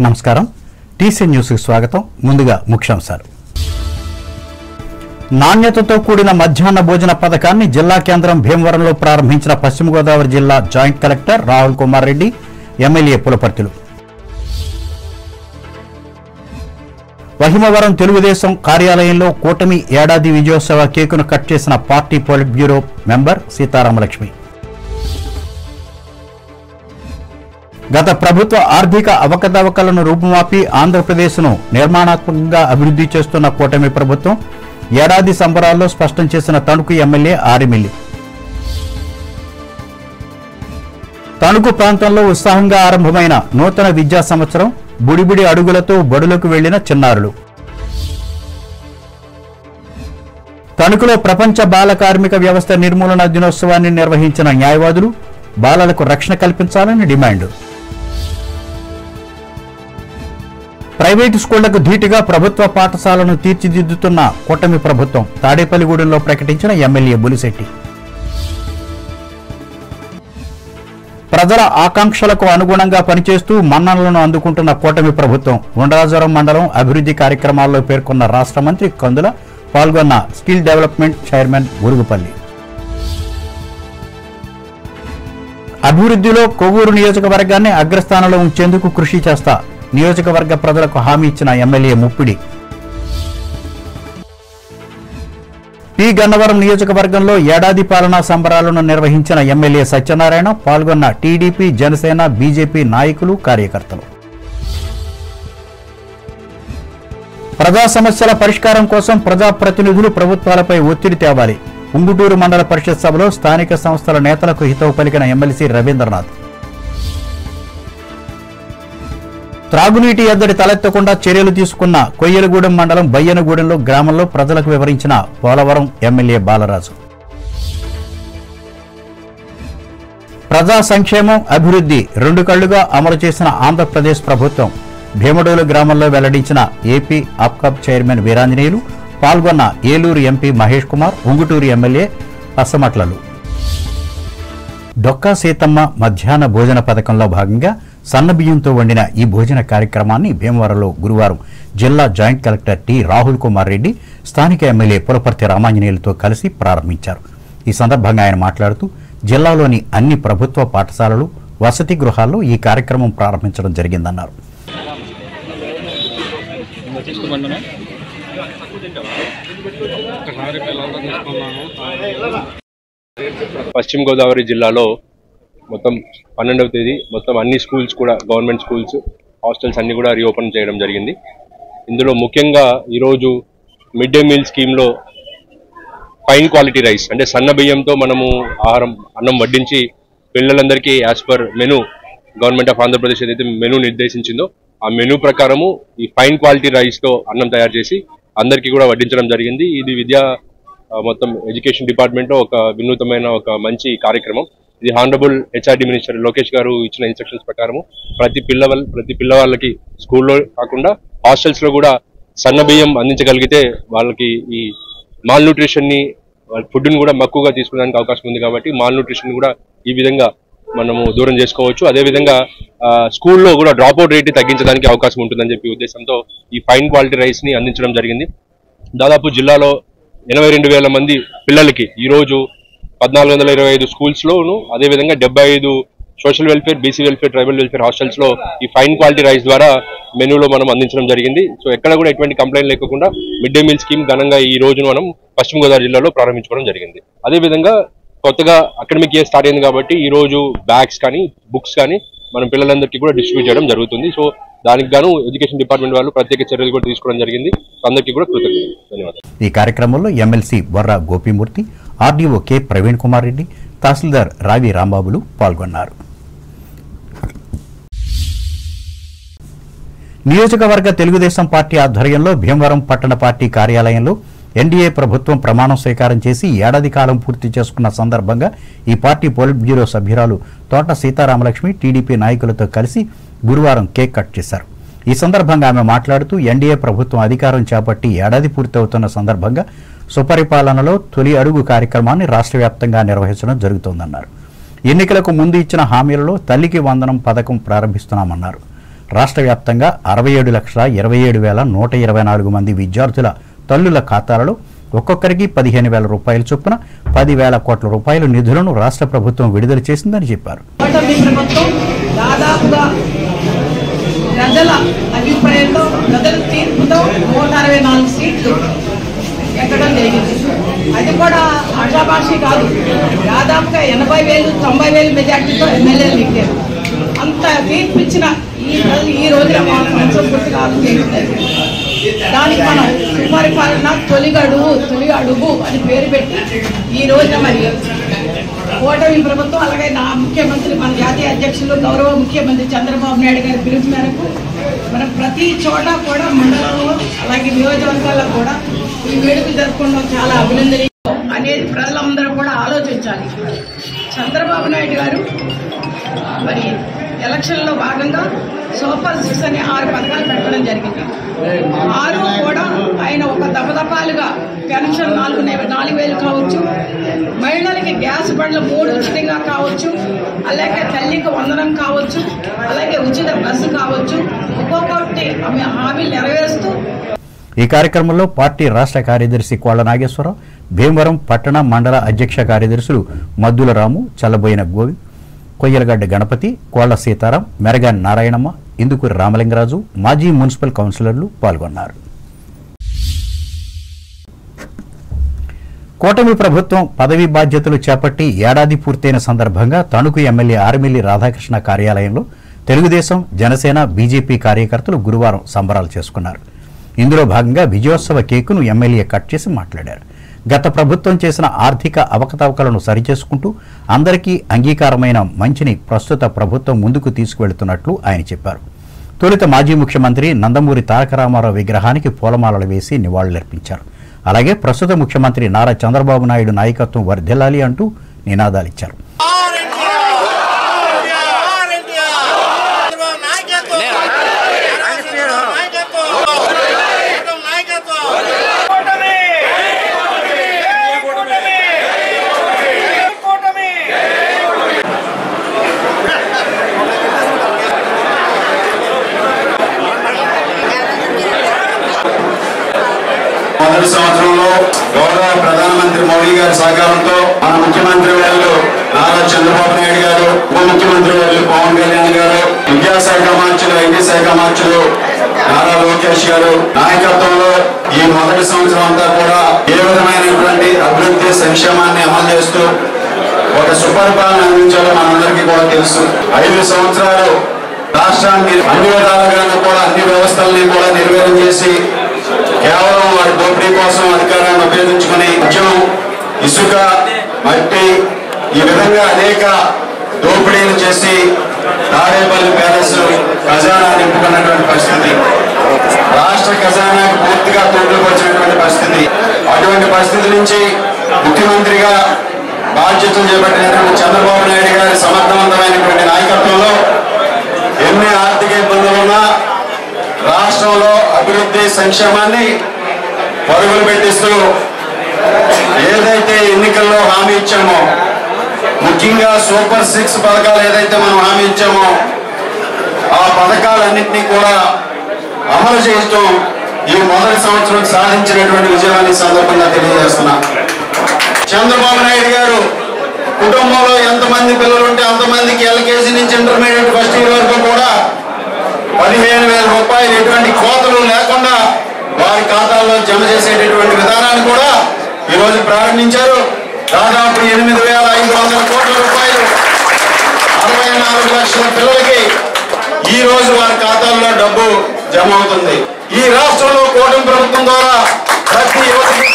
నమస్కారం TC news కి స్వాగతం ముందుగా ముఖ్యాంశాలు నాణ్యతతో కూడిన మధ్యాహ్న భోజన పథకాన్ని జిల్లా కేంద్రం భీమవరంలో ప్రారంభించిన పశ్చిమ గోదావరి జిల్లా joint collector Rahul Kumar Reddy MLA పులపర్తిలు వహిమవరం తెలుగుదేశం కార్యాలయంలో కూటమి ఏడాది విజయోత్సవ కేకును కట్ చేసిన party polit bureau member Sitaramalakshmi గత ప్రభుత్వ ఆర్థిక అవకతవకలను రూపుమాపి ఆంధ్రప్రదేశ్ను నిర్మాణాత్మకంగా అభివృద్ధి చేస్తున్న కూటమి ప్రభుత్వం ఏడాది సంబరాల్లో స్పష్టం చేసిన తణుకు ఎమ్మెల్యే ఆరిమిల్లి తణుకు ప్రాంతంలో ఉత్సాహంగా ఆరంభమైన నూతన విద్యా సంవత్సరం బుడిబుడి అడుగులతో బడులకు వెళ్లిన చిన్నారులు తణుకులో ప్రపంచ బాల కార్మిక వ్యవస్థ నిర్మూలన దినోత్సవాన్ని నిర్వహించిన న్యాయవాదులు బాలలకు రక్షణ కల్పించాలని డిమాండ్ ప్రైవేటు స్కూళ్లకు ధీటుగా ప్రభుత్వ పాఠశాలను తీర్చిదిద్దుతున్న కూటమి ప్రభుత్వం తాడేపల్లిగూడెంలో ప్రకటించిన ఎమ్మెల్యే బులిశెట్టి ప్రజల ఆకాంక్షలకు అనుగుణంగా పనిచేస్తూ మన్ననలను అందుకుంటున్న కూటమి ప్రభుత్వం ఉండ్రాజవరం మండలం అభివృద్ధి కార్యక్రమాల్లో పేర్కొన్న రాష్ట్ర మంత్రి కందుల పాల్గొన్న స్కిల్ డెవలప్మెంట్ చైర్మన్ గురుగుపల్లి అభివృద్ధిలో కొవ్వూరు నియోజకవర్గాన్ని అగ్రస్థానంలో ఉంచేందుకు కృషి చేస్తా నియోజకవర్గ ప్రజలకు హామీ ఇచ్చిన ఎమ్మెల్యే ముప్పిడి పి గన్నవరం నియోజకవర్గంలో ఏడాది పాలనా సంబరాలను నిర్వహించిన ఎమ్మెల్యే సత్యనారాయణ పాల్గొన్న టీడీపీ జనసేన బీజేపీ నాయకులు కార్యకర్తలు ప్రజా సమస్యల పరిష్కారం కోసం ప్రజాప్రతినిధులు ప్రభుత్వాలపై ఒత్తిడి తేవాలి ఉంగుటూరు మండల పరిషత్ సభలో స్థానిక సంస్థల నేతలకు హితవు పలికిన ఎమ్మెల్సీ రవీంద్రనాథ్ త్రాగునీటి ఎద్దడి తలెత్తకుండా చర్యలు తీసుకున్న కొయ్యలగూడెం మండలం బయ్యనగూడెంలో గ్రామంలో ప్రజలకు వివరించిన పోలవరం ఎమ్మెల్యే బాలరాజు ప్రజా సంక్షేమం అభివృద్ధి రెండు కళ్లుగా అమలు చేసిన ఆంధ్రప్రదేశ్ ప్రభుత్వం భీమడోలు గ్రామంలో వెల్లడించిన ఏపీ అప్కప్ చైర్మన్ వీరాంజనేయులు పాల్గొన్న ఏలూరు ఎంపీ మహేష్ కుమార్ ఉంగుటూరు ఎమ్మెల్యే పసమట్లలు డొక్కా సీతమ్మ మధ్యాహ్న భోజన పథకంలో భాగంగా సన్నబియ్యంతో వండిన ఈ భోజన కార్యక్రమాన్ని భీమవరంలో గురువారం జిల్లా joint collector T Rahul Kumar Reddy స్థానిక ఎమ్మెల్యే పులపర్తి రామాంజనేయులతో కలిసి ప్రారంభించారు. ఈ సందర్భంగా ఆయన మాట్లాడుతూ జిల్లాలోని అన్ని ప్రభుత్వ పాఠశాలలు వసతి గృహాల్లో ఈ కార్యక్రమం ప్రారంభించడం జరిగిందన్నారు. పశ్చిమ గోదావరి జిల్లాలో మొత్తం 12వ తేదీ మొత్తం అన్ని స్కూల్స్ కూడా గవర్నమెంట్ స్కూల్స్ హాస్టల్స్ అన్ని కూడా రీఓపెన్ చేయడం జరిగింది. ఇందులో ముఖ్యంగా ఈరోజు మిడ్ డే మీల్ స్కీమ్లో ఫైన్ క్వాలిటీ రైస్ అంటే సన్న బియ్యంతో మనము అన్నం వడ్డించి పిల్లలందరికీ as per menu government of Andhra Pradesh ఏదైతే మెనూ నిర్దేశించిందో ఆ మెనూ ప్రకారము ఈ ఫైన్ క్వాలిటీ రైస్తో అన్నం తయారు చేసి అందరికీ కూడా వడ్డించడం జరిగింది. ఇది విద్యా మొత్తం ఎడ్యుకేషన్ డిపార్ట్మెంట్లో ఒక వినూతమైన ఒక మంచి కార్యక్రమం. ఇది హానరబుల్ హెచ్ఆర్డి మినిస్టర్ లోకేష్ గారు ఇచ్చిన ఇన్స్ట్రక్షన్స్ ప్రకారము ప్రతి పిల్లవాళ్ళకి స్కూల్లో కాకుండా హాస్టల్స్లో కూడా సన్న బియ్యం అందించగలిగితే వాళ్ళకి ఈ మాల్ న్యూట్రిషన్ని ఫుడ్ని కూడా మక్కువగా తీసుకోవడానికి అవకాశం ఉంది. కాబట్టి మాల్ న్యూట్రిషన్ కూడా ఈ విధంగా మనము దూరం చేసుకోవచ్చు. అదేవిధంగా స్కూల్లో కూడా డ్రాప్అవుట్ రేట్ తగ్గించడానికి అవకాశం ఉంటుందని చెప్పి ఉద్దేశంతో ఈ ఫైన్ క్వాలిటీ రైస్ని అందించడం జరిగింది. దాదాపు జిల్లాలో 82,000 మంది పిల్లలకి ఈరోజు 1425 స్కూల్స్లోను అదేవిధంగా 75 social welfare, BC welfare, tribal welfare హాస్టల్స్లో ఈ ఫైన్ క్వాలిటీ రైస్ ద్వారా మెనూలో మనం అందించడం జరిగింది. సో ఎక్కడ కూడా ఎటువంటి కంప్లైంట్ లేకుండా మిడ్ డే మీల్ స్కీమ్ ఘనంగా ఈ రోజును మనం పశ్చిమ గోదావరి జిల్లాలో ప్రారంభించుకోవడం జరిగింది. అదేవిధంగా కొత్తగా అకాడమిక్ ఇయర్ స్టార్ట్ అయింది కాబట్టి ఈరోజు బ్యాగ్స్ కానీ బుక్స్ కానీ మనం పిల్లలందరికీ కూడా డిస్ట్రిబ్యూట్ చేయడం జరుగుతుంది. సో దానికి గాను ఎడ్యుకేషన్ డిపార్ట్మెంట్ వాళ్ళు ప్రత్యేక చర్యలు కూడా తీసుకోవడం జరిగింది. అందరికీ కూడా కృతజ్ఞతలు, ధన్యవాదాలు. ఈ కార్యక్రమంలో MLC Borra Gopimurthy, RDO K Praveen Kumar Reddy, తహసీల్దార్ రావి రాంబాబులు పాల్గొన్నారు. నియోజకవర్గ తెలుగుదేశం పార్టీ ఆధ్వర్యంలో భీమవరం పట్టణ పార్టీ కార్యాలయంలో ఎన్డీఏ ప్రభుత్వం ప్రమాణం స్వీకారం చేసి ఏడాది కాలం పూర్తి చేసుకున్న సందర్భంగా ఈ పార్టీ పొలిట్ బ్యూరో సభ్యురాలు తోట సీతారామలక్ష్మి టీడీపీ నాయకులతో కలిసి గురువారం కేక్ కట్ చేశారు. ఈ సందర్భంగా ఆమె మాట్లాడుతూ ఎన్డీఏ ప్రభుత్వం అధికారం చేపట్టి ఏడాది పూర్తవుతున్న సందర్భంగా సుపరిపాలనలో తొలి అడుగు కార్యక్రమాన్ని రాష్ట్ర వ్యాప్తంగా నిర్వహించడం జరుగుతోందన్నారు. ఎన్నికలకు ముందు ఇచ్చిన హామీలలో తల్లికి వందనం పథకం ప్రారంభిస్తున్నామన్నారు. రాష్ట్ర వ్యాప్తంగా 67,27,124 మంది విద్యార్థుల తల్లుల ఖాతాలలో ఒక్కొక్కరికి 15,000 రూపాయల చొప్పున 10,000 కోట్ల రూపాయల నిధులను రాష్ట్ర ప్రభుత్వం విడుదల చేసిందని చెప్పారు. ప్రజల అభిప్రాయంతో ప్రజల తీర్పుతో 164 సీట్లు ఎక్కడం జరిగింది. అది కూడా ఆషాభాషి కాదు, దాదాపుగా 80,000-90,000 మెజార్టీతో ఎమ్మెల్యేలు ఎక్కారు. అంత తీర్పు ఇచ్చిన ఈ రోజున సంవత్సరం పూర్తిగా ఆలోచించారు. దానికి మనం సుపరిపాలన తొలి అడుగు అని పేరు పెట్టి ఈ రోజున మరి కూటమి ప్రభుత్వం అలాగే నా ముఖ్యమంత్రి మన జాతీయ అధ్యక్షులు గౌరవ ముఖ్యమంత్రి చంద్రబాబు నాయుడు గారి పిలుపు మేరకు మనం ప్రతి చోట కూడా మండలంలో అలాగే నియోజకవర్గాల్లో కూడా ఈ వేడుకలు జరుపుకోవడం చాలా అభినందనీయం అనేది ప్రజలందరూ కూడా ఆలోచించాలి. చంద్రబాబు నాయుడు గారు మరి ఎలక్షన్లో భాగంగా సూపర్ 6 అనే 6 పథకాలు పెట్టడం జరిగింది. 6 కూడా ఆయన ఒక దపదపాలుగా పెన్షన్ 4,000 కావచ్చు, మహిళలకి గ్యాస్ బండ్లు 3 ఉచితంగా కావచ్చు, అలాగే తల్లికి వందనం కావచ్చు, అలాగే ఉచిత బస్సు కావచ్చు, ఒక్కొక్కటి హామీలు నెరవేరుస్తూ ఈ కార్యక్రమంలో పార్టీ రాష్ట్ర కార్యదర్శి కోళ్ల నాగేశ్వరరావు, భీమవరం పట్టణ మండల అధ్యక్ష కార్యదర్శులు మద్దుల రాము, చల్లబోయిన గోవింద్, కొయ్యలగడ్డ గణపతి, కోళ్ల సీతారాం, మెరగాని నారాయణమ్మ, ఇందుకూరి రామలింగరాజు, మాజీ మున్సిపల్ కౌన్సిలర్లు పాల్గొన్నారు. కూటమి ప్రభుత్వం పదవీ బాధ్యతలు చేపట్టి ఏడాది పూర్తయిన సందర్భంగా తణుకు ఎమ్మెల్యే ఆర్మిల్లి రాధాకృష్ణ కార్యాలయంలో తెలుగుదేశం, జనసేన, బీజేపీ కార్యకర్తలు గురువారం సంబరాలు చేసుకున్నారు. ఇందులో భాగంగా విజయోత్సవ కేకును ఎమ్మెల్యే కట్ చేసి మాట్లాడారు. గత ప్రభుత్వం చేసిన ఆర్థిక అవకతవకలను సరిచేసుకుంటూ అందరికీ అంగీకారమైన మంచిని ప్రస్తుత ప్రభుత్వం ముందుకు తీసుకువెళుతున్నట్లు ఆయన చెప్పారు. తొలుత మాజీ ముఖ్యమంత్రి నందమూరి తారక రామారావు విగ్రహానికి పూలమాలలు వేసి నివాళులర్పించారు. అలాగే ప్రస్తుత ముఖ్యమంత్రి నారా చంద్రబాబు నాయుడు నాయకత్వం వర్ధిల్లాలి అంటూ నినాదాలిచ్చారు. మొదటి సంవత్సరంలో గౌరవ ప్రధానమంత్రి మోడీ గారి సహకారంతో మన ముఖ్యమంత్రి వాళ్ళు నారా చంద్రబాబు నాయుడు గారు, ఉప ముఖ్యమంత్రి వాళ్ళు పవన్ కళ్యాణ్ గారు, విద్యాశాఖ మార్చులు, ఐటీ శాఖ మార్చులు నారా లోకేష్ గారు నాయకత్వంలో ఈ మొదటి సంవత్సరం అంతా కూడా ఏ విధమైనటువంటి అభివృద్ధి సంక్షేమాన్ని అమలు చేస్తూ ఒక సుపరిపాలన అందించాలో మనందరికీ కూడా తెలుసు. 5 సంవత్సరాలు రాష్ట్రాన్ని అన్ని విధాలుగాను కూడా అన్ని వ్యవస్థల్ని కూడా నిర్వీర్యం చేసి కేవలం వారి దోపిడీ కోసం అధికారాన్ని ఉపయోగించుకుని మద్యం, ఇసుక, మట్టి ఈ విధంగా అనేక దోపిడీలు చేసి తాడేపల్లి ప్యాలెస్ ఖజానా నింపుకున్నటువంటి పరిస్థితి, రాష్ట్ర ఖజానాకు పూర్తిగా తోడుకు వచ్చినటువంటి పరిస్థితి. అటువంటి పరిస్థితి నుంచి ముఖ్యమంత్రిగా బాధ్యతలు చేపట్టినటువంటి చంద్రబాబు నాయుడు గారి సమర్థవంతమైనటువంటి నాయకత్వంలో ఎన్ని ఆర్థిక ఇబ్బందులున్నా రాష్ట్రంలో అభివృద్ధి సంక్షేమాన్ని పరుగులు పెట్టిస్తూ ఏదైతే ఎన్నికల్లో హామీ ఇచ్చామో, ముఖ్యంగా సూపర్ 6 పథకాలు ఏదైతే మనం హామీ ఇచ్చామో ఆ పథకాలన్నింటినీ కూడా అమలు చేయడం ఈ మొదటి సంవత్సరం సాధించినటువంటి విజయాన్ని సందర్భంగా తెలియజేస్తున్నా. చంద్రబాబు నాయుడు గారు కుటుంబంలో ఎంతమంది పిల్లలు ఉంటే అంతమందికి ఎల్కేజీ నుంచి ఇంటర్మీడియట్ ఫస్ట్ ఇయర్ వరకు కూడా 15,000 రూపాయలు ఎటువంటి కోతలు లేకుండా వారి ఖాతాల్లో జమ చేసేటటువంటి విధానాన్ని కూడా ఈరోజు ప్రారంభించారు. దాదాపు 8,500 కోట్ల రూపాయలు 64 లక్షల పిల్లలకి ఈ రోజు వారి ఖాతాల్లో డబ్బు జమ అవుతుంది. ఈ రాష్ట్రంలో కూటమి ప్రభుత్వం ద్వారా ప్రతి యువతకి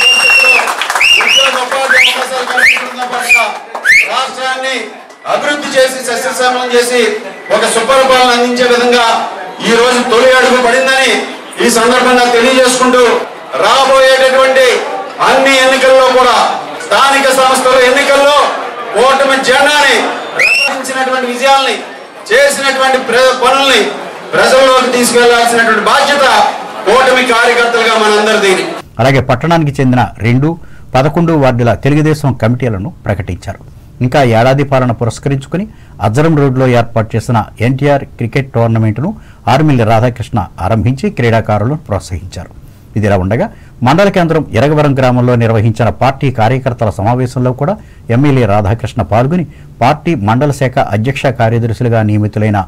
రాష్ట్రాన్ని అభివృద్ధి చేసి సస్యశ్యామలం చేసి ఒక సుపరిపాలన అందించే విధంగా ఈ రోజు తొలి అడుగు పడిందని ఈ సందర్భంగా తెలియజేసుకుంటూ రాబోయేటటువంటి అన్ని ఎన్నికల్లో కూడా స్థానిక సంస్థల ఎన్నికల్లో కూటమి జెండాని రచించినటువంటి విజయాల్ని చేసినటువంటి పనుల్ని ప్రజల్లోకి తీసుకెళ్లాల్సినటువంటి బాధ్యత కూటమి కార్యకర్తలుగా మనందరిది. అలాగే పట్టణానికి చెందిన 2, 11 వార్డుల తెలుగుదేశం కమిటీలను ప్రకటించారు. ఇంకా ఏడాది పాలన పురస్కరించుకుని అజ్జరం రోడ్లో ఏర్పాటు చేసిన ఎన్టీఆర్ క్రికెట్ టోర్నమెంటును ఆర్మిల్లి రాధాకృష్ణ ఆరంభించి క్రీడాకారులను ప్రోత్సహించారు. ఇదిలా ఉండగా మండల కేంద్రం ఎరగవరం గ్రామంలో నిర్వహించిన పార్టీ కార్యకర్తల సమావేశంలో కూడా ఎమ్మెల్యే రాధాకృష్ణ పాల్గొని పార్టీ మండల శాఖ అధ్యక్ష కార్యదర్శులుగా నియమితులైన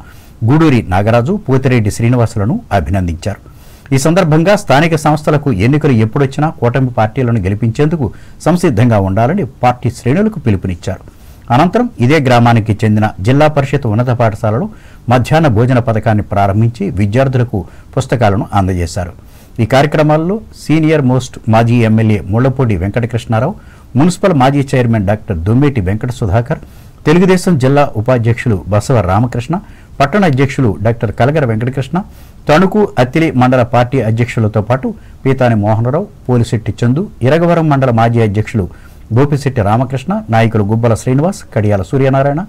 గూడూరి నాగరాజు, పోతిరెడ్డి శ్రీనివాసులను అభినందించారు. ఈ సందర్భంగా స్థానిక సంస్థలకు ఎన్నికలు ఎప్పుడొచ్చినా కూటమి పార్టీలను గెలిపించేందుకు సంసిద్ధంగా ఉండాలని పార్టీ శ్రేణులకు పిలుపునిచ్చారు. అనంతరం ఇదే గ్రామానికి చెందిన జిల్లా పరిషత్ ఉన్నత పాఠశాలలో మధ్యాహ్న భోజన పథకాన్ని ప్రారంభించి విద్యార్థులకు పుస్తకాలను అందజేశారు. ఈ కార్యక్రమాల్లో సీనియర్ మోస్ట్ మాజీ ఎమ్మెల్యే ముళ్లపూడి వెంకటకృష్ణారావు, మున్సిపల్ మాజీ చైర్మన్ డాక్టర్ దొమ్మేటి వెంకట సుధాకర్, తెలుగుదేశం జిల్లా ఉపాధ్యక్షులు బసవ రామకృష్ణ, పట్టణ అధ్యక్షులు డాక్టర్ కలగర వెంకటకృష్ణ, తణుకు అత్తిలి మండల పార్టీ అధ్యక్షులతో పాటు పీతాని మోహనరావు, పోలిశెట్టి చందు, ఇరగవరం మండల మాజీ అధ్యక్షులు గోపిశెట్టి రామకృష్ణ, నాయకులు గుబ్బల శ్రీనివాస్, కడియాల సూర్యనారాయణ,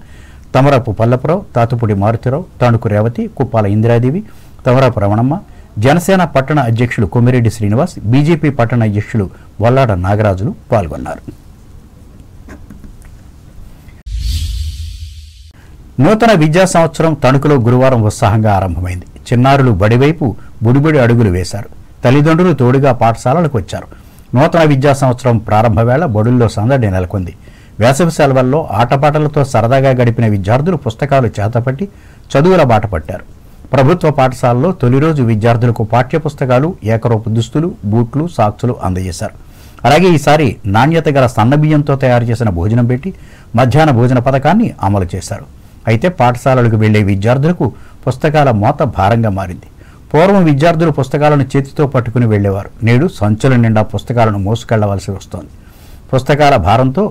తమరాపు పల్లపురావు, తాతుపూడి మారుతిరావు, తణుకు రేవతి, కుప్పాల ఇందిరాదేవి, తమరాపు రమణమ్మ, జనసేన పట్టణ అధ్యక్షులు కొమ్మిరెడ్డి శ్రీనివాస్, బీజేపీ పట్టణ అధ్యక్షులు వల్లాడ నాగరాజులు పాల్గొన్నారు. నూతన విద్యా సంవత్సరం తణుకులో గురువారం ఉత్సాహంగా ఆరంభమైంది. చిన్నారులు బడివైపు బుడిబడి అడుగులు వేశారు. తల్లిదండ్రులు తోడుగా పాఠశాలలకు వచ్చారు. నూతన విద్యా సంవత్సరం ప్రారంభ వేళ బడుల్లో సందడి నెలకొంది. వేసవి సెలవుల్లో ఆటపాటలతో సరదాగా గడిపిన విద్యార్థులు పుస్తకాలు చేతపట్టి చదువుల బాట పట్టారు. ప్రభుత్వ పాఠశాలలో తొలి రోజు విద్యార్థులకు పాఠ్యపుస్తకాలు, ఏకరూప దుస్తులు, బూట్లు, సాక్సులు అందజేశారు. అలాగే ఈసారి నాణ్యత గల సన్నబియ్యంతో తయారు చేసిన భోజనం పెట్టి మధ్యాహ్న భోజన పథకాన్ని అమలు చేశారు. అయితే పాఠశాలలకు వెళ్లే విద్యార్థులకు పుస్తకాల మోత భారంగా మారింది. పూర్వం విద్యార్థులు పుస్తకాలను చేతితో పట్టుకుని వెళ్లేవారు. నేడు సంచుల నిండా పుస్తకాలను మోసుకెళ్లవలసి వస్తోంది. పుస్తకాల భారంతో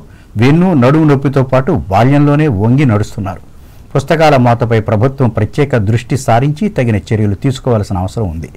వెన్ను, నడుము నొప్పితో పాటు బాల్యంలోనే వంగి నడుస్తున్నారు. పుస్తకాల మోతపై ప్రభుత్వం ప్రత్యేక దృష్టి సారించి తగిన చర్యలు తీసుకోవాల్సిన అవసరం ఉంది.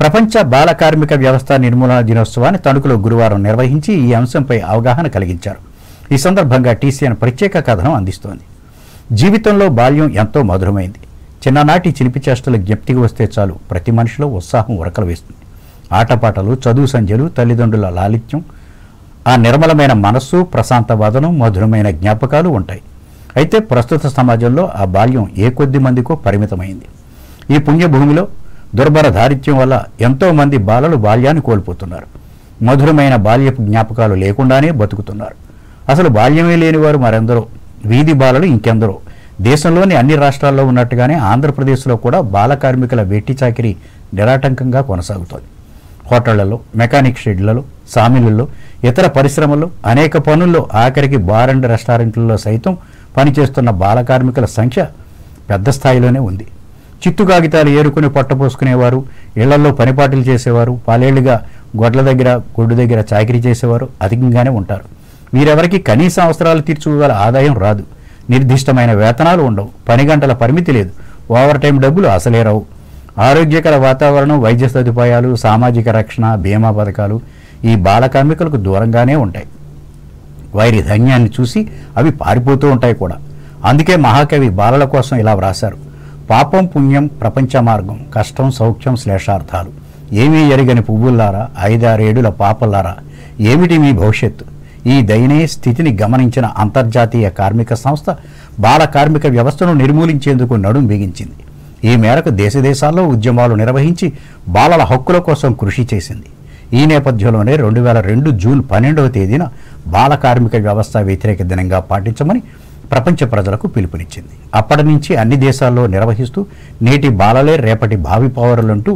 ప్రపంచ బాల కార్మిక వ్యవస్థ నిర్మూలన దినోత్సవాన్ని తణుకులో గురువారం నిర్వహించి ఈ అంశంపై అవగాహన కలిగించారు. ఈ సందర్భంగా టీసీఎన్ ప్రత్యేక కథనం అందిస్తోంది. జీవితంలో బాల్యం ఎంతో మధురమైంది. చిన్ననాటి చిలిపి చేష్టలు జ్ఞప్తికి వస్తే చాలు ప్రతి మనిషిలో ఉత్సాహం ఉరకలు వేస్తుంది. ఆటపాటలు, చదువు సంధ్యలు, తల్లిదండ్రుల లాలిత్యం, ఆ నిర్మలమైన మనస్సు, ప్రశాంత వదనం, మధురమైన జ్ఞాపకాలు ఉంటాయి. అయితే ప్రస్తుత సమాజంలో ఆ బాల్యం ఏ కొద్ది మందికో పరిమితమైంది. ఈ పుణ్యభూమిలో దుర్భర దారిద్ర్యం వల్ల ఎంతో మంది బాలలు బాల్యాన్ని కోల్పోతున్నారు. మధురమైన బాల్యపు జ్ఞాపకాలు లేకుండానే బతుకుతున్నారు. అసలు బాల్యమే లేని వారు మరెందరో, వీధి బాలలు ఇంకెందరో. దేశంలోని అన్ని రాష్ట్రాల్లో ఉన్నట్టుగానే ఆంధ్రప్రదేశ్లో కూడా బాల కార్మికుల వెట్టి చాకిరీ నిరాటంకంగా కొనసాగుతోంది. హోటళ్లలో, మెకానిక్ షెడ్లలో, సామిళ్లలో, ఇతర పరిశ్రమల్లో, అనేక పనుల్లో, ఆఖరికి బార్ అండ్ రెస్టారెంట్లలో సైతం పనిచేస్తున్న బాల కార్మికుల సంఖ్య పెద్ద స్థాయిలోనే ఉంది. చిత్తు కాగితాలు ఏరుకుని పొట్టపోసుకునేవారు, ఇళ్లలో పనిపాట్లు చేసేవారు, పాలేళ్లుగా గొడ్ల దగ్గర, గొడ్డు దగ్గర చాకిరీ చేసేవారు అధికంగానే ఉంటారు. వీరెవరికి కనీస అవసరాలు తీర్చుకోగల ఆదాయం రాదు. నిర్దిష్టమైన వేతనాలు ఉండవు. పని గంటల పరిమితి లేదు. ఓవర్ టైం డబ్బులు అసలే రావు. ఆరోగ్యకర వాతావరణం, వైద్య సదుపాయాలు, సామాజిక రక్షణ, బీమా పథకాలు ఈ బాల కార్మికులకు దూరంగానే ఉంటాయి. వారి ధైర్యాన్ని చూసి అవి పారిపోతూ ఉంటాయి కూడా. అందుకే మహాకవి బాలల కోసం ఇలా వ్రాశారు: పాపం పుణ్యం ప్రపంచ మార్గం, కష్టం సౌఖ్యం శ్లేషార్థాలు, ఏమీ ఎరగని పువ్వుల్లారా, 5-6 పాపల్లారా, ఏమిటి మీ భవిష్యత్తు? ఈ దయనీయ స్థితిని గమనించిన అంతర్జాతీయ కార్మిక సంస్థ బాల కార్మిక వ్యవస్థను నిర్మూలించేందుకు నడుం బిగించింది. ఈ మేరకు దేశదేశాల్లో ఉద్యమాలు నిర్వహించి బాలల హక్కుల కోసం కృషి చేసింది. ఈ నేపథ్యంలోనే 2002 జూన్ 12వ తేదీన బాల కార్మిక వ్యవస్థ వ్యతిరేక దినంగా పాటించమని ప్రపంచ ప్రజలకు పిలుపునిచ్చింది. అప్పటి నుంచి అన్ని దేశాల్లో నిర్వహిస్తూ నేటి బాలలే రేపటి భావి పౌరులంటూ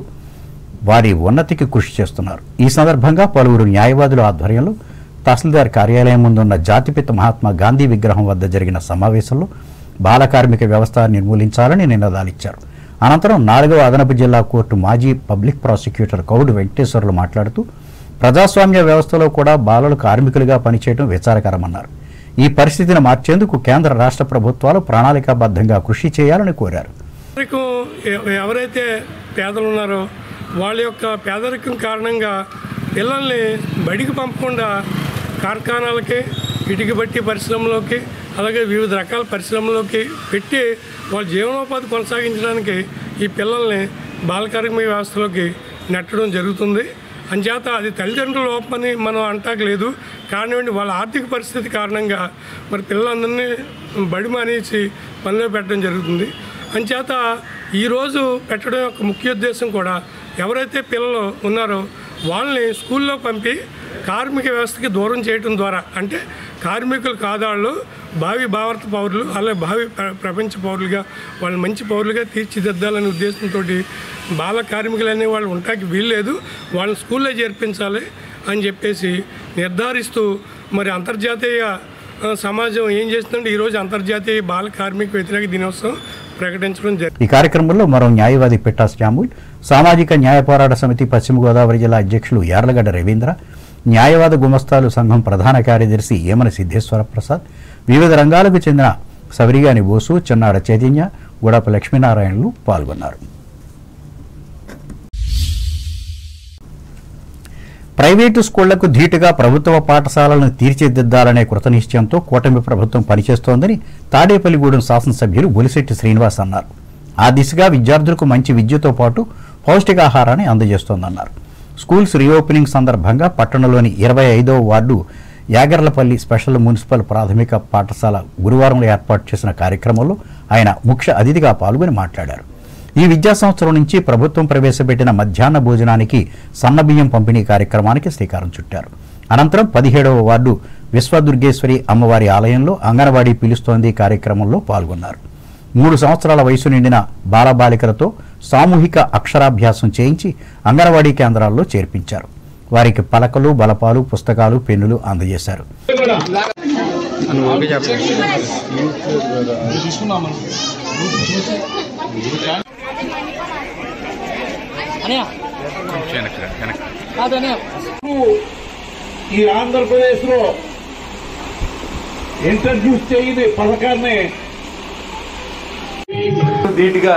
వారి ఉన్నతికి కృషి చేస్తున్నారు. ఈ సందర్భంగా పలువురు న్యాయవాదుల ఆధ్వర్యంలో తహసీల్దార్ కార్యాలయం ముందున్న జాతిపిత మహాత్మా గాంధీ విగ్రహం వద్ద జరిగిన సమావేశంలో బాల కార్మిక వ్యవస్థ నిర్మూలించాలని నినాదాలిచ్చారు. అనంతరం 4వ అదనపు జిల్లా కోర్టు మాజీ పబ్లిక్ ప్రాసిక్యూటర్ కౌడు వెంకటేశ్వర్లు మాట్లాడుతూ ప్రజాస్వామ్య వ్యవస్థలో కూడా బాలలు కార్మికులుగా పనిచేయడం విచారకరమన్నారు. ఈ పరిస్థితిని మార్చేందుకు కేంద్ర రాష్ట్ర ప్రభుత్వాలు ప్రణాళికాబద్ధంగా కృషి చేయాలని కోరారు. ఎవరైతే పేదలు ఉన్నారో వాళ్ళ యొక్క పేదరికం కారణంగా పిల్లల్ని బడికి పంపకుండా కార్ఖానాలకి, ఇటుక బట్టి పరిశ్రమలోకి, అలాగే వివిధ రకాల పరిశ్రమలోకి పెట్టి వాళ్ళ జీవనోపాధి కొనసాగించడానికి ఈ పిల్లల్ని బాలకార్మిక వ్యవస్థలోకి నెట్టడం జరుగుతుంది. అంచేత అది తల్లిదండ్రుల లోపమని మనం అంటాకలేదు. కారణం వాళ్ళ ఆర్థిక పరిస్థితి కారణంగా మరి పిల్లలందరినీ బడి మానేసి పనిలో పెట్టడం జరుగుతుంది. అంచేత ఈరోజు పెట్టడం యొక్క ముఖ్య ఉద్దేశం కూడా ఎవరైతే పిల్లలు ఉన్నారో వాళ్ళని స్కూల్లో పంపి కార్మిక వ్యవస్థకి దూరం చేయడం ద్వారా, అంటే కార్మికులు కాదాళ్ళు భావి భారత పౌరులు, అలాగే భావి ప్రపంచ పౌరులుగా వాళ్ళు మంచి పౌరులుగా తీర్చిదిద్దాలనే ఉద్దేశంతో బాల కార్మికులు అనే వాళ్ళు ఉంటాకి వీల్లేదు, వాళ్ళని స్కూల్లో చేర్పించాలి అని చెప్పేసి నిర్ధారిస్తూ మరి అంతర్జాతీయ సమాజం ఏం చేస్తుందంటే ఈరోజు అంతర్జాతీయ బాల కార్మిక వ్యతిరేక దినోత్సవం ప్రకటించడం జరిగింది. ఈ కార్యక్రమంలో మరో న్యాయవాది పిట్టా శ్యాముల్, సామాజిక న్యాయ పోరాట సమితి పశ్చిమ గోదావరి జిల్లా అధ్యక్షులు యార్లగడ్డ రవీంద్ర, న్యాయవాద గుమస్తాలు సంఘం ప్రధాన కార్యదర్శి ఏమన సిద్ధేశ్వర ప్రసాద్, వివిధ రంగాలకు చెందిన సవరిగాని బోసు, చెన్నాడ చైతన్య, గుడప లక్ష్మీనారాయణలు పాల్గొన్నారు. ప్రైవేటు స్కూళ్లకు ధీటుగా ప్రభుత్వ పాఠశాలలను తీర్చిదిద్దాలనే కృతనిశ్చయంతో కూటమి ప్రభుత్వం పనిచేస్తోందని తాడేపల్లిగూడెం శాసనసభ్యులు బొలిశెట్టి శ్రీనివాస్ అన్నారు. ఆ దిశగా విద్యార్థులకు మంచి విద్యతో పాటు పౌష్టికాహారాన్ని అందజేస్తోందన్నారు. స్కూల్స్ రీఓపెనింగ్ సందర్భంగా పట్టణంలోని 25వ వార్డు యాగర్లపల్లి స్పెషల్ మున్సిపల్ ప్రాథమిక పాఠశాల గురువారం ఏర్పాటు చేసిన కార్యక్రమంలో ఆయన ముఖ్య అతిథిగా పాల్గొని మాట్లాడారు. ఈ విద్యా సంవత్సరం నుంచి ప్రభుత్వం ప్రవేశపెట్టిన మధ్యాహ్న భోజనానికి సన్నబియ్యం పంపిణీ కార్యక్రమానికి శ్రీకారం చుట్టారు. అనంతరం 17వ వార్డు విశ్వదుర్గేశ్వరి అమ్మవారి ఆలయంలో అంగన్వాడీ పిలుస్తోంది కార్యక్రమంలో పాల్గొన్నారు. 3 సంవత్సరాల వయసు నిండిన బాలబాలికలతో సామూహిక అక్షరాభ్యాసం చేయించి అంగన్వాడీ కేంద్రాల్లో చేర్పించారు. వారికి పలకలు, బలపాలు, పుస్తకాలు, పెన్నులు అందజేశారు. ఈ ఆంధ్రప్రదేశ్ లో ఇంట్రడ్యూస్ చేయింది పథకాన్ని ధీటుగా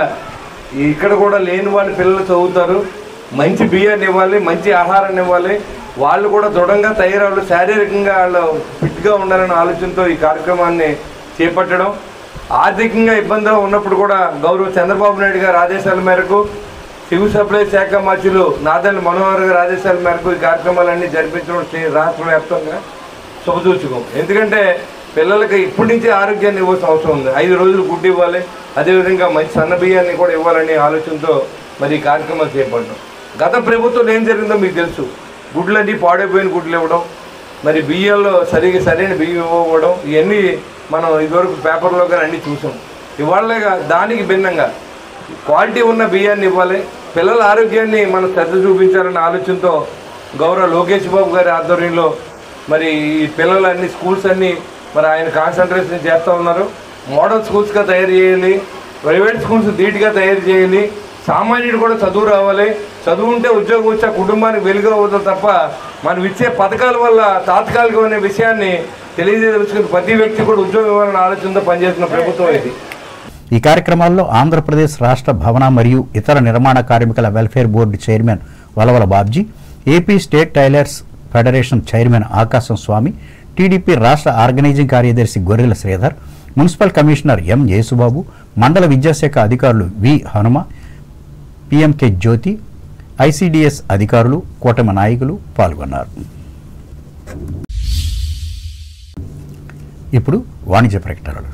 ఇక్కడ కూడా లేని వాళ్ళ పిల్లలు చదువుతారు. మంచి బియ్యాన్ని ఇవ్వాలి, మంచి ఆహారాన్ని ఇవ్వాలి, వాళ్ళు కూడా దృఢంగా తయారవ్వాలి, శారీరకంగా వాళ్ళు ఫిట్గా ఉండాలనే ఆలోచనతో ఈ కార్యక్రమాన్ని చేపట్టడం. ఆర్థికంగా ఇబ్బందులు ఉన్నప్పుడు కూడా గౌరవ చంద్రబాబు నాయుడు గారి ఆదేశాల మేరకు, సివిల్ సప్లై శాఖ మంత్రులు నాదెళ్ల మనోహర్ గారి ఆదేశాల మేరకు ఈ కార్యక్రమాలన్నీ జరిపించడం రాష్ట్ర వ్యాప్తంగా శుభసూచకం. ఎందుకంటే పిల్లలకి ఇప్పటి నుంచే ఆరోగ్యాన్ని ఇవ్వాల్సిన అవసరం ఉంది. 5 రోజులు గుడ్డు ఇవ్వాలి, అదేవిధంగా మంచి సన్న బియ్యాన్ని కూడా ఇవ్వాలనే ఆలోచనతో మరి ఈ కార్యక్రమాలు చేపట్టడం. గత ప్రభుత్వం ఏం జరిగిందో మీకు తెలుసు. గుడ్లన్నీ పాడైపోయిన గుడ్లు ఇవ్వడం, మరి బియ్యాల్లో సరైన బియ్యం ఇవ్వకపోవడం, ఇవన్నీ మనం ఇదివరకు పేపర్లో కానీ అన్నీ చూసాం. ఇవాళ దానికి భిన్నంగా క్వాలిటీ ఉన్న బియ్యాన్ని ఇవ్వాలి, పిల్లల ఆరోగ్యాన్ని మనం శ్రద్ధ చూపించాలన్న ఆలోచనతో గౌరవ లోకేష్ బాబు గారి ఆధ్వర్యంలో మరి ఈ పిల్లలన్నీ స్కూల్స్ అన్నీ మరి ఆయన కాన్సన్ట్రేషన్ చేస్తూ ఉన్నారు. మోడల్ స్కూల్స్గా తయారు చేయాలి, ప్రైవేట్ స్కూల్స్ ధీటుగా తయారు చేయాలి, సామాన్యుడు కూడా చదువు రావాలి, చదువు ఉంటే ఉద్యోగం వచ్చే కుటుంబానికి వెలుగు అవుతుంది తప్ప మనం ఇచ్చే పథకాల వల్ల తాత్కాలికమైన విషయాన్ని తెలియజేయదలుచుకుని ప్రతి వ్యక్తి కూడా ఉద్యోగం ఇవ్వాలన్న ఆలోచనతో పనిచేస్తున్న ప్రభుత్వం ఇది. ఈ కార్యక్రమాల్లో ఆంధ్రప్రదేశ్ రాష్ట్ర భవన మరియు ఇతర నిర్మాణ కార్మికుల welfare board chairman Valavala Babji, AP state tailors federation chairman Akasam Swamy, TDP రాష్ట్ర ఆర్గనైజింగ్ కార్యదర్శి Gorrela Sridhar, municipal commissioner M Yesubabu, మండల విద్యాశాఖ అధికారులు V Hanuma, PMK Jyothi, ICDS అధికారులు, కూటమి నాయకులు పాల్గొన్నారు. ఇప్పుడు వాణిజ్య ప్రకటనలు.